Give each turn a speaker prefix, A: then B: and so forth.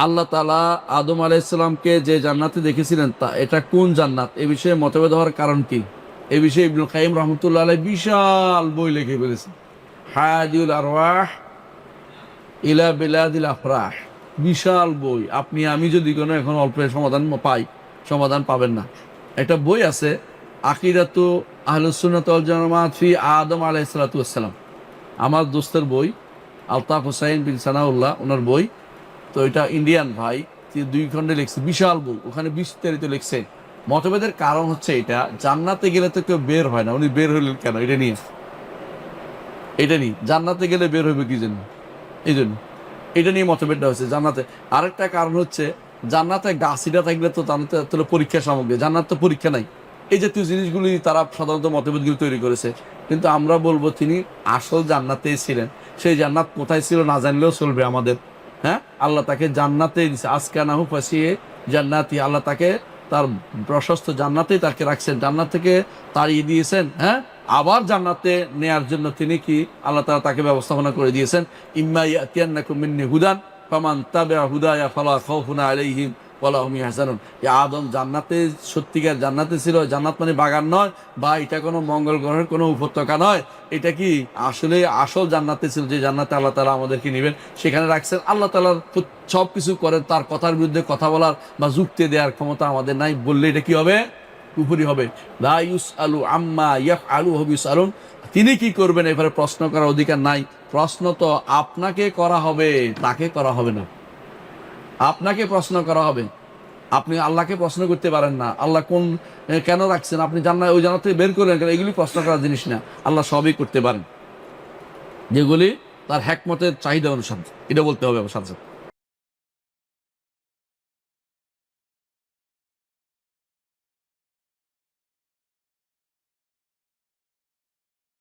A: আল্লাহ তাআলা আদম আলাইহিসসালামকে যে জান্নাতে দেখেছিলেন তা এটা কোন জান্নাত, এ বিষয়ে মতভেদ হওয়ার কারণ কি? এ বিষয়ে ইবনুল কাইয়িম রাহমাতুল্লাহ আলাইহি বিশাল বই লিখে ফেলেছেন, হাদিউল আরওয়াহ ইলা বিলাদিল আফরাহ। বিশাল বই, আপনি আমি যদি কোনো এখন অল্প সমাধান পাই, সমাধান পাবেন না। একটা বই আছে আকিদাতু আহলুস সুন্নাত ওয়াল জামাত ফি আদম আলাইহিস সালাতু ওয়াস সালাম, আমার দোস্তের বই, আলতাফ হোসাইন বিন সানাউল্লাহ ওনার বই। তো এটা ইন্ডিয়ান ভাই, 2 খণ্ডে লিখছে, বিশাল বই, ওখানে বিস্তারিত লিখছে। মতভেদের কারণ হচ্ছে এটা, জান্নাতে গেলে তো কেউ বের হয় না, উনি বের হলেন কেন? এটা নিয়ে জান্নাতে গেলে বের হবে কি জন্য, এই জন্য এটা নিয়ে মতভেদটা হচ্ছে জান্নাতে। আরেকটা কারণ হচ্ছে জান্নাতে গাছিটা থাকলে তো জান্নাতে তাহলে পরীক্ষা সামগ্রী, জান্নাত তো পরীক্ষা নাই। এই জাতীয় জিনিসগুলি তারা সাধারণত মতভেদগুলি তৈরি করেছে। কিন্তু আমরা বলবো তিনি আসল জান্নাতেই ছিলেন। সেই জান্নাত কোথায় ছিল না জানলেও চলবে আমাদের। হ্যাঁ, আল্লাহ তাকে জান্নাতেই দিচ্ছে, আজকে নাহু ফাসিয়ে জান্নাতি, আল্লাহ তাকে তার প্রশস্ত জান্নাতেই তাকে রাখছেন, জান্নাত থেকে তাড়িয়ে দিয়েছেন। হ্যাঁ, আবার জান্নাতে নেয়ার জন্য তিনি কি আল্লাহ তাআলা তাকে ব্যবস্থাপনা করে দিয়েছেন। ইম্মা ইয়াতিয়ান্নাকুম মিন্নি হুদান ফামান তাবিআ হুদায়া ফালা খাউফুন আলাইহিম ওয়ালা হুম ইয়াহজানুন। এই আদম জান্নাতে, সত্যিকার জান্নাতে ছিল। জান্নাত মানে বাগান নয়, বা এটা কোনো মঙ্গল গ্রহের কোনো উপত্যকা নয়। এটা কি আসলে আসল জান্নাতে ছিল, যে জান্নাতে আল্লাহ তাআলা আমাদেরকে নেবেন, সেখানে রাখছেন। আল্লাহ তাআলা সব কিছু করেন, তার কথার বিরুদ্ধে কথা বলার বা যুক্তি দেওয়ার ক্ষমতা আমাদের নাই। বললে এটা কি হবে? কুফরি হবে। লা ইউসআলু আম্মা ইয়াফআলু ওয়া হুম ইউসআলুন। তিনি কি করবেন এবারে প্রশ্ন করার অধিকার নাই। প্রশ্ন তো আপনাকে করা হবে, তাকে করা হবে না। আপনাকে প্রশ্ন করা হবে, আপনি আল্লাহকে প্রশ্ন করতে পারেন না। আল্লাহ কেন রাখছেন, আপনি জান্নাত ওই জান্নাত থেকে বের করলেন কেন, এগুলি প্রশ্ন করার জিনিস না। আল্লাহ সবই করতে পারেন, যেগুলি তার হিকমতের চাহিদা অনুসারে, এটা বলতে হবে সাথে সাথে।